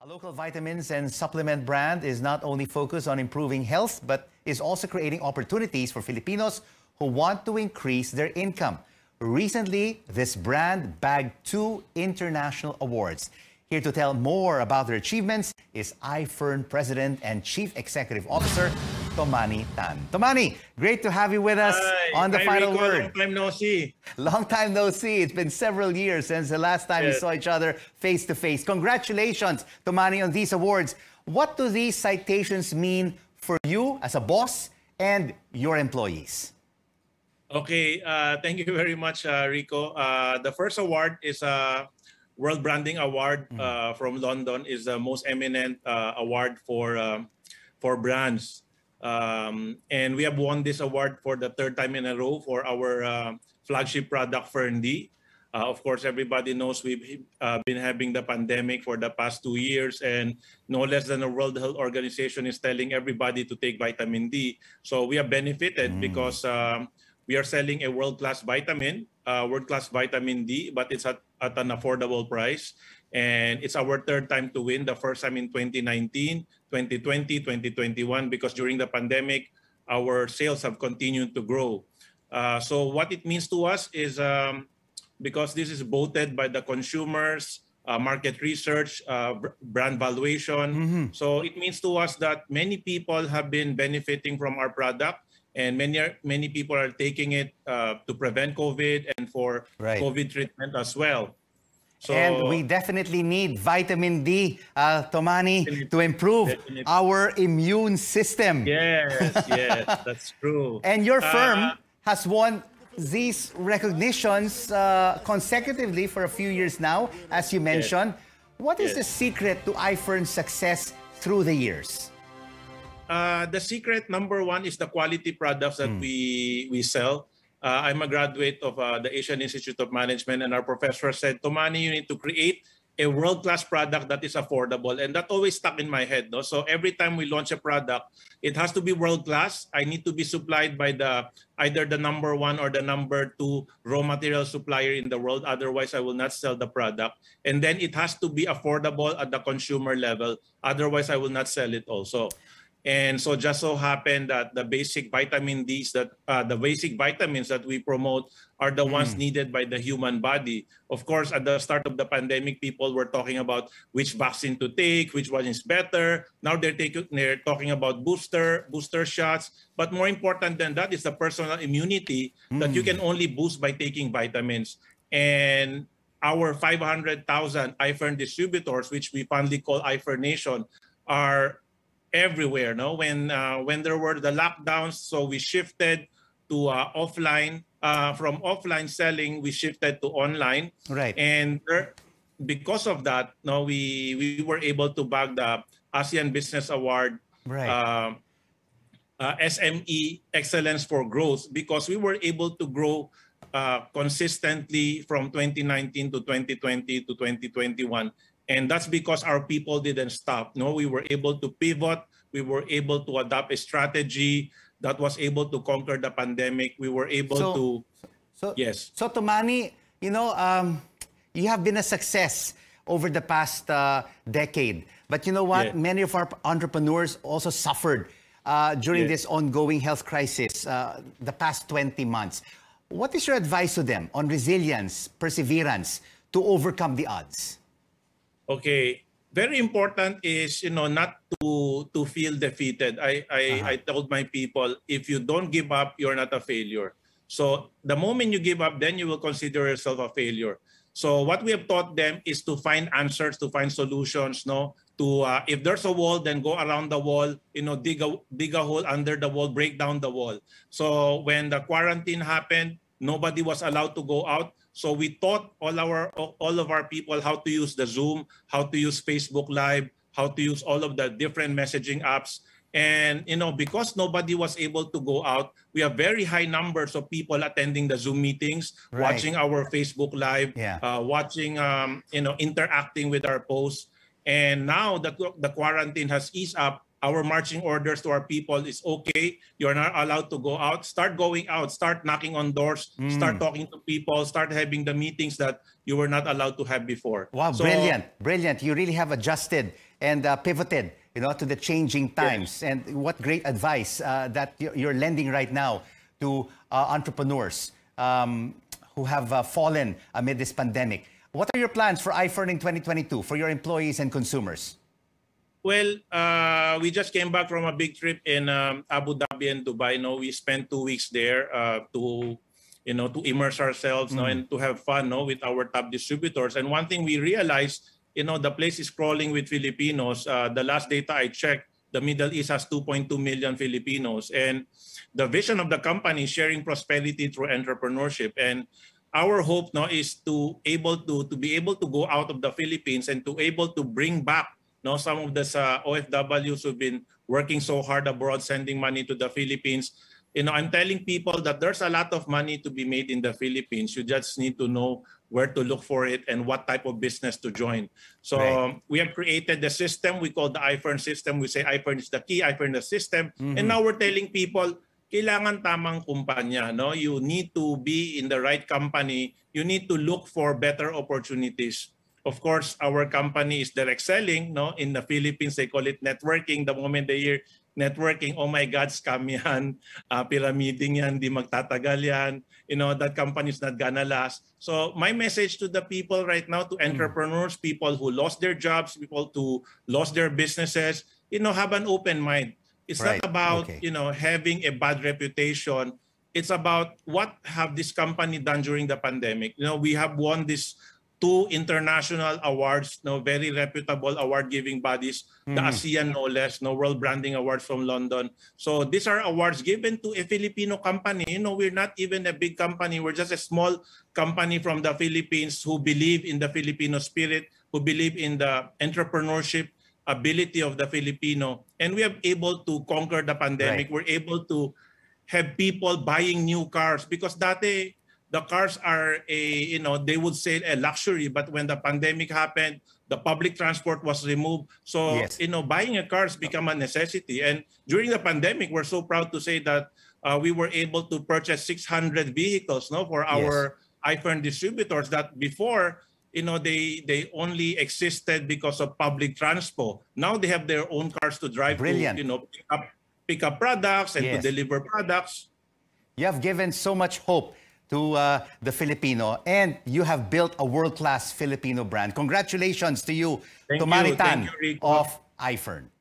A local vitamins and supplement brand is not only focused on improving health, but is also creating opportunities for Filipinos who want to increase their income. Recently, this brand bagged 2 international awards. Here to tell more about their achievements is IFern President and Chief Executive Officer, Tommany Tan. Tommany, great to have you with us on the final Rico, word. long time no see. Long time no see. It's been several years since the last time we saw each other face to face. Congratulations, Tommany, on these awards. What do these citations mean for you as a boss and your employees? Okay, thank you very much, Rico. The first award is a World Branding Award from London. Is the most eminent award for brands. And we have won this award for the 3rd time in a row for our flagship product, Fern-C. Of course, everybody knows we've been having the pandemic for the past 2 years, and no less than the World Health Organization is telling everybody to take vitamin D. So we have benefited because we are selling a world-class vitamin, world-class vitamin D, but it's at an affordable price. And it's our 3rd time to win, the first time in 2019, 2020, 2021, because during the pandemic, our sales have continued to grow. So what it means to us is, because this is voted by the consumers, market research, brand valuation. So it means to us that many people have been benefiting from our product, and many people are taking it to prevent COVID and for COVID treatment as well. So, and we definitely need vitamin D, Tommany, to improve our immune system. Yes, that's true. And your firm has won these recognitions consecutively for a few years now, as you mentioned. What is the secret to IFern's success through the years? The secret, number one, is the quality products that we sell. I'm a graduate of the Asian Institute of Management, and our professor said, Tommany, you need to create a world-class product that is affordable. And that always stuck in my head. No? So every time we launch a product, it has to be world-class. I need to be supplied by either the number 1 or the number 2 raw material supplier in the world. Otherwise, I will not sell the product. And then it has to be affordable at the consumer level. Otherwise, I will not sell it also. And so just so happened that the basic vitamin Ds the basic vitamins that we promote are the ones needed by the human body. Of course, at the start of the pandemic, people were talking about which vaccine to take, which one is better. Now they're talking about booster shots. But more important than that is the personal immunity that you can only boost by taking vitamins. And our 500,000 IFern distributors, which we fondly call IFern Nation, are everywhere. No, when there were the lockdowns, so we shifted to offline. From offline selling, we shifted to online. And because of that, no, we were able to bag the ASEAN Business Award, SME Excellence for Growth, because we were able to grow consistently from 2019 to 2020 to 2021. And that's because our people didn't stop. No, we were able to pivot. We were able to adopt a strategy that was able to conquer the pandemic. We were able to... So Tommany, you know, you have been a success over the past decade. But you know what? Many of our entrepreneurs also suffered during this ongoing health crisis the past 20 months. What is your advice to them on resilience, perseverance to overcome the odds? Okay, very important is, you know, not to feel defeated. I told my people, if you don't give up, you're not a failure. So the moment you give up, then you will consider yourself a failure. So what we have taught them is to find answers, to find solutions. No, to if there's a wall, then go around the wall. You know, dig a hole under the wall, break down the wall. So when the quarantine happened, nobody was allowed to go out. So we taught all of our people how to use the Zoom, how to use Facebook Live, how to use all of the different messaging apps. And, you know, because nobody was able to go out, we have very high numbers of people attending the Zoom meetings, watching our Facebook Live, watching, you know, interacting with our posts. And now that the quarantine has eased up, our marching orders to our people is, okay, you're not allowed to go out. Start going out. Start knocking on doors. Start talking to people. Start having the meetings that you were not allowed to have before. Wow, so, brilliant. You really have adjusted and pivoted, to the changing times. Yes. And what great advice that you're lending right now to entrepreneurs who have fallen amid this pandemic. What are your plans for IFern in 2022 for your employees and consumers? Well, we just came back from a big trip in Abu Dhabi and Dubai. We spent 2 weeks there to immerse ourselves, and to have fun, with our top distributors. And one thing we realized, the place is crawling with Filipinos. The last data I checked, the Middle East has 2.2 million Filipinos, and the vision of the company is sharing prosperity through entrepreneurship. And our hope now is to be able to go out of the Philippines and to able to bring back some of the OFWs who've been working so hard abroad, sending money to the Philippines. I'm telling people that there's a lot of money to be made in the Philippines. You just need to know where to look for it and what type of business to join. So Right. We have created the system we call the IFern system. We say IFern is the key, IFern the system. And now we're telling people, kailangan tamang kumpanya. You need to be in the right company. You need to look for better opportunities. Of course, our company is direct selling. In the Philippines, they call it networking. The moment they hear networking, oh my God, scam yan, pyramiding yan, di magtatagal yan. That company is not gonna last. So my message to the people right now, to entrepreneurs, people who lost their jobs, people who lost their businesses, have an open mind. It's Right. not about, Okay. having a bad reputation. It's about what have this company done during the pandemic. We have won this 2 international awards, very reputable award-giving bodies, the ASEAN no less, World Branding Awards from London. So these are awards given to a Filipino company. We're not even a big company. We're just a small company from the Philippines who believe in the Filipino spirit, who believe in the entrepreneurship ability of the Filipino. And we are able to conquer the pandemic. Right. We're able to have people buying new cars because dati, the cars are they would say a luxury, but when the pandemic happened, the public transport was removed. So, Yes. buying a car has become a necessity. And during the pandemic, we're so proud to say that we were able to purchase 600 vehicles for our IFern distributors that before, they only existed because of public transport. Now they have their own cars to drive Brilliant. to, pick up products and Yes. to deliver products. You have given so much hope to the Filipino, and you have built a world-class Filipino brand. Congratulations to you, Thank Tommany you. Tan Thank you, Rico. of IFern.